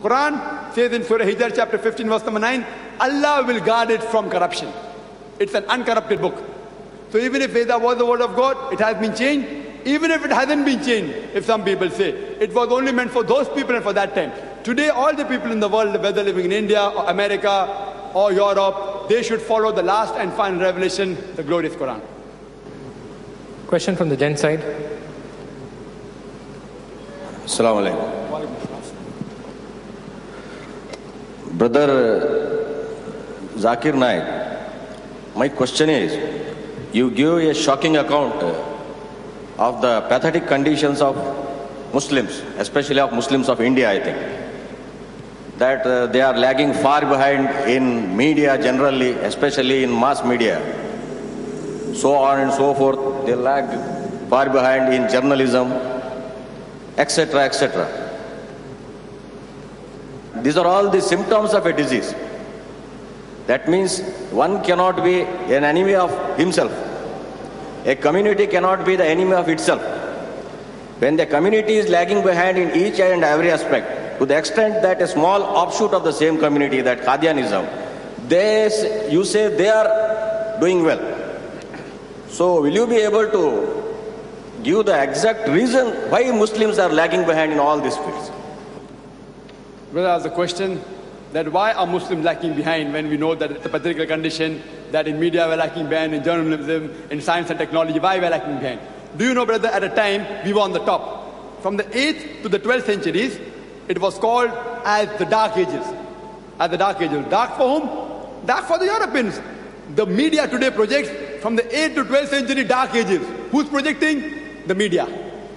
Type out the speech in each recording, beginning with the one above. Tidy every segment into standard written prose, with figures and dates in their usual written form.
Qur'an says in Surah Hijr chapter 15 verse number 9, Allah will guard it from corruption. It's an uncorrupted book. So even if Veda was the word of God, it has been changed. Even if it hasn't been changed, if some people say, it was only meant for those people and for that time. Today, all the people in the world, whether living in India or America or Europe, they should follow the last and final revelation, the glorious Quran. Question from the gent side. Assalamu alaikum. Brother Zakir Naik, my question is, you give a shocking account of the pathetic conditions of Muslims, especially of Muslims of India, I think. That they are lagging far behind in media generally, especially in mass media. So on and so forth, they lag far behind in journalism, etc., etc. These are all the symptoms of a disease. That means one cannot be an enemy of himself. A community cannot be the enemy of itself. When the community is lagging behind in each and every aspect, to the extent that a small offshoot of the same community, that Qadianism, you say they are doing well. So will you be able to give the exact reason why Muslims are lagging behind in all these fields? Brother asked the question that why are Muslims lacking behind when we know that it's a pathetical condition, that in media we're lacking behind, in journalism, in science and technology, why we're lacking behind? Do you know, brother, at a time we were on the top. From the 8th to the 12th centuries, it was called as the Dark Ages. As the Dark Ages. Dark for whom? Dark for the Europeans. The media today projects from the 8th to 12th century Dark Ages. Who's projecting? The media.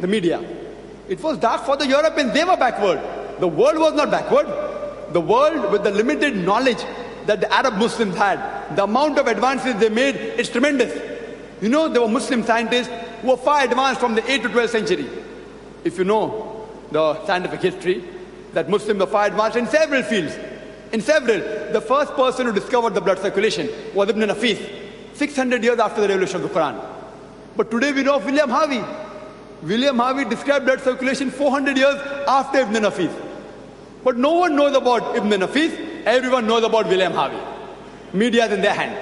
The media. It was dark for the Europeans. They were backward. The world was not backward. The world, with the limited knowledge that the Arab Muslims had, the amount of advances they made, it's tremendous. You know, there were Muslim scientists who were far advanced from the 8th to 12th century. If you know the scientific history, that Muslims were far advanced in several fields. In several. The first person who discovered the blood circulation was Ibn Nafis, 600 years after the revelation of the Quran. But today we know of William Harvey. William Harvey described blood circulation 400 years after Ibn Nafis. But no one knows about Ibn Nafis, everyone knows about William Harvey. Media is in their hand.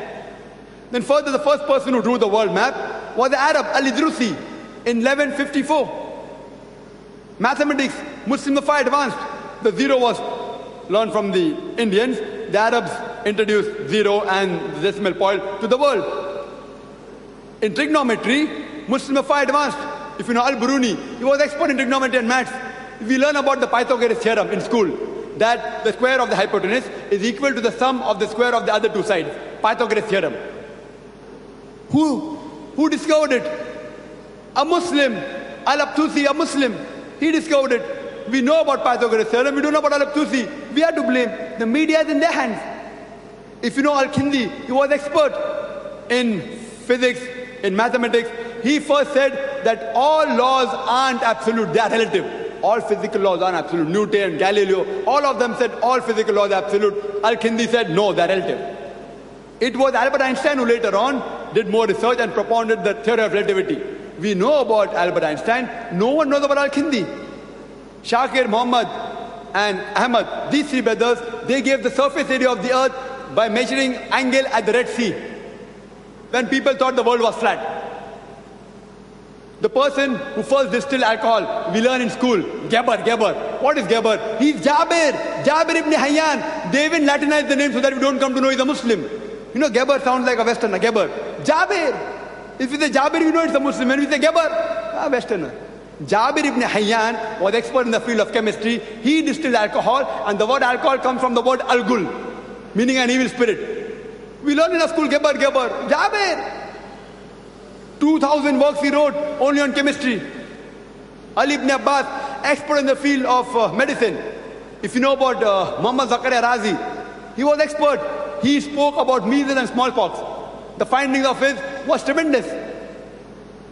Then further, the first person who drew the world map was the Arab, Al-Idrusi, in 1154. Mathematics, Muslims were far advanced. The zero was learned from the Indians. The Arabs introduced zero and the decimal point to the world. In trigonometry, Muslims were far advanced. If you know Al-Biruni, he was expert in trigonometry and maths. We learn about the Pythagoras theorem in school, that the square of the hypotenuse is equal to the sum of the square of the other two sides. Pythagoras theorem. Who discovered it? A Muslim. Al-Abtusi, a Muslim. He discovered it. We know about Pythagoras theorem, we don't know about Al-Abtusi. We are to blame. The media is in their hands. If you know Al-Kindi, he was expert in physics, in mathematics. He first said that all laws aren't absolute, they are relative. All physical laws aren't absolute. Newton, Galileo, all of them said all physical laws are absolute. Al-Kindi said no, they're relative. It was Albert Einstein who later on did more research and propounded the theory of relativity. We know about Albert Einstein, no one knows about Al-Kindi. Shakir, Muhammad and Ahmad, these three brothers, they gave the surface area of the earth by measuring angle at the Red Sea, when people thought the world was flat. The person who first distilled alcohol, we learn in school, Geber. What is Geber? He's Jabir ibn Hayyan. They even Latinized the name so that we don't come to know he's a Muslim. You know, Geber sounds like a Westerner, Geber. Jabir. If we say Jabir, we know it's a Muslim. When we say Geber, Westerner. Jabir ibn Hayyan was expert in the field of chemistry. He distilled alcohol, and the word alcohol comes from the word Al-Gul, meaning an evil spirit. We learn in a school, Geber. Jabir. 2,000 works he wrote only on chemistry. Ali ibn Abbas, expert in the field of medicine. If you know about Muhammad Zakir Naik, he was expert. He spoke about measles and smallpox. The findings of his was tremendous.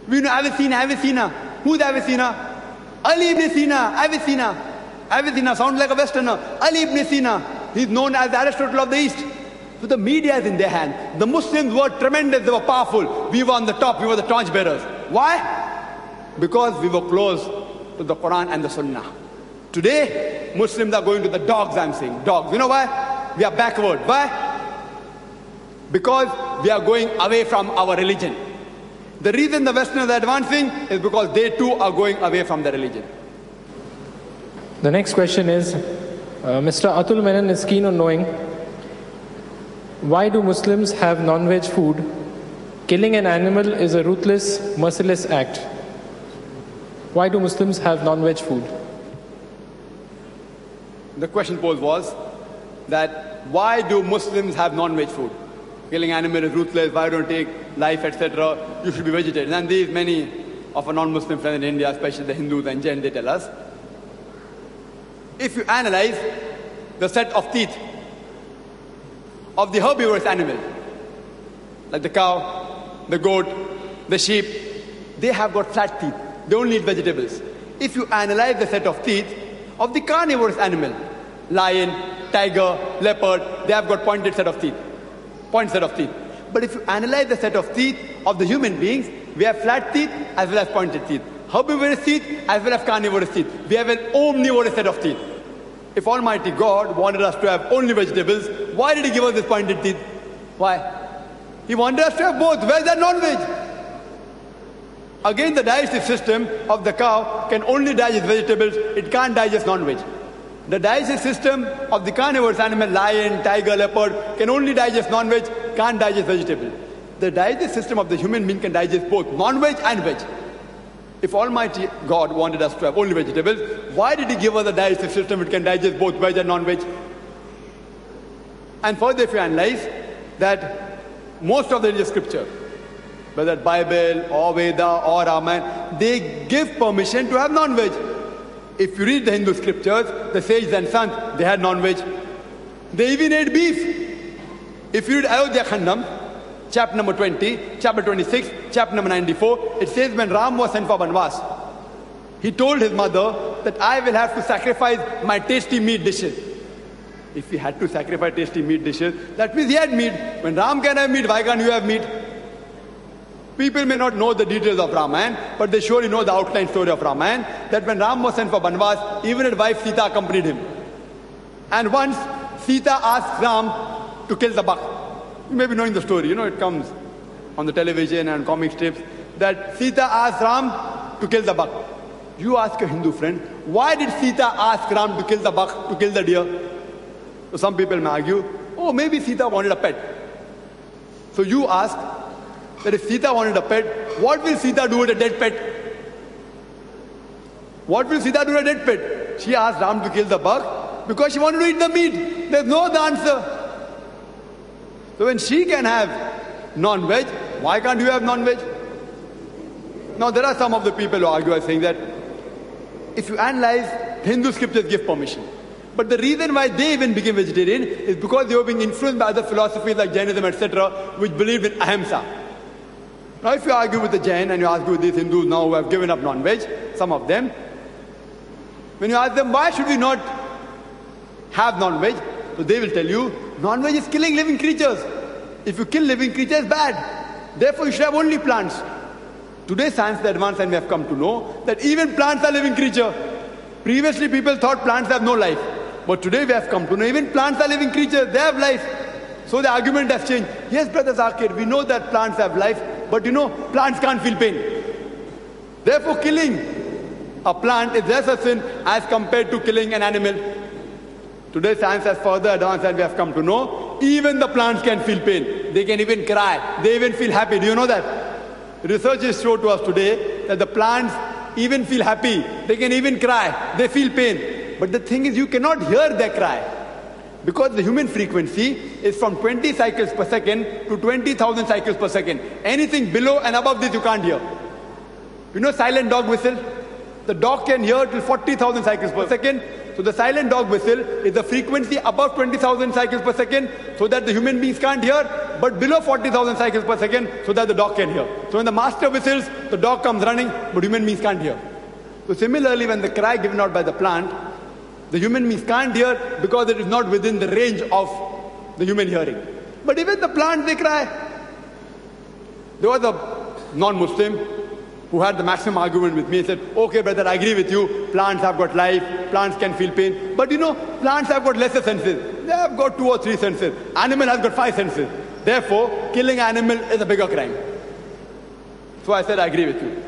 We know Avicenna. Who's Avicenna? Ali ibn Sina, Avicenna sounds like a Westerner. Ali ibn Sina, he's known as the Aristotle of the East. So the media is in their hand. The Muslims were tremendous, they were powerful. We were on the top, we were the torch bearers. Why? Because we were close to the Quran and the Sunnah. Today, Muslims are going to the dogs, I'm saying. Dogs. You know why? We are backward. Why? Because we are going away from our religion. The reason the Westerners are advancing is because they too are going away from the religion. The next question is, Mr. Atul Menon is keen on knowing, why do Muslims have non-veg food? Killing an animal is a ruthless, merciless act. Why do Muslims have non-veg food? The question posed was that why do Muslims have non-veg food? Killing animal is ruthless, why don't take life, etc. You should be vegetarian. And these many of our non-Muslim friends in India, especially the Hindus and Jain, they tell us, if you analyze the set of teeth of the herbivorous animal, like the cow, the goat, the sheep, they have got flat teeth. They only eat vegetables. If you analyze the set of teeth of the carnivorous animal, lion, tiger, leopard, they have got pointed set of teeth. Point set of teeth. But if you analyze the set of teeth of the human beings, we have flat teeth as well as pointed teeth. Herbivorous teeth as well as carnivorous teeth. We have an omnivorous set of teeth. If Almighty God wanted us to have only vegetables, why did He give us this pointed teeth? Why? He wanted us to have both, veg and non-veg. Again, the digestive system of the cow can only digest vegetables, it can't digest non-veg. The digestive system of the carnivorous animal, lion, tiger, leopard, can only digest non-veg, can't digest vegetable. The digestive system of the human being can digest both non-veg and veg. If Almighty God wanted us to have only vegetables, why did He give us a digestive system which can digest both veg and non-veg? And further, if you analyze that most of the religious scripture, whether Bible or Veda or Ramayana, they give permission to have non-veg. If you read the Hindu scriptures, the sages and sons, they had non-veg. They even ate beef. If you read Ayodhya Khandam, chapter number 20, chapter 26, chapter number 94, it says when Ram was sent for Banvas, he told his mother that I will have to sacrifice my tasty meat dishes. If he had to sacrifice tasty meat dishes, that means he had meat. When Ram can have meat, why can't you have meat? People may not know the details of Ramayana, but they surely know the outline story of Ramayana, that when Ram was sent for Banvas, even his wife Sita accompanied him. And once Sita asked Ram to kill the buck. You may be knowing the story, it comes on the television and comic strips, that Sita asked Ram to kill the buck. You ask a Hindu friend, why did Sita ask Ram to kill the buck, to kill the deer? So some people may argue, oh, maybe Sita wanted a pet. So you ask, that if Sita wanted a pet, what will Sita do with a dead pet? What will Sita do with a dead pet? She asked Ram to kill the buck because she wanted to eat the meat. There's no other answer. So when she can have non-veg, why can't you have non-veg? Now there are some of the people who argue saying that if you analyze, Hindu scriptures give permission. But the reason why they even became vegetarian is because they were being influenced by other philosophies like Jainism, etc., which believed in ahimsa. Now if you argue with the Jain and you argue with these Hindus now who have given up non-veg, some of them, when you ask them why should we not have non-veg, so they will tell you, non-veg is killing living creatures. If you kill living creatures, bad. Therefore you should have only plants. Today science is advanced and we have come to know that even plants are living creatures. Previously people thought plants have no life. But today we have come to know even plants are living creatures, they have life. So the argument has changed. Yes, Brother Zakir, we know that plants have life, but plants can't feel pain. Therefore, killing a plant is less a sin as compared to killing an animal. Today, science has further advanced and we have come to know even the plants can feel pain. They can even cry. They even feel happy. Do you know that? Research has shown to us today that the plants even feel happy. They can even cry. They feel pain. But the thing is, you cannot hear their cry. Because the human frequency is from 20 cycles per second to 20,000 cycles per second. Anything below and above this you can't hear. You know silent dog whistle? The dog can hear till 40,000 cycles per second. So the silent dog whistle is the frequency above 20,000 cycles per second so that the human beings can't hear, but below 40,000 cycles per second so that the dog can hear. So when the master whistles, the dog comes running, but human beings can't hear. So similarly, when the cry given out by the plant, the human beings can't hear because it is not within the range of the human hearing. But even the plants, they cry. There was a non-Muslim who had the maximum argument with me, said, okay brother, I agree with you, plants have got life, plants can feel pain, but you know, plants have got lesser senses. They have got 2 or 3 senses. Animal has got 5 senses. Therefore, killing animal is a bigger crime. So I said, I agree with you.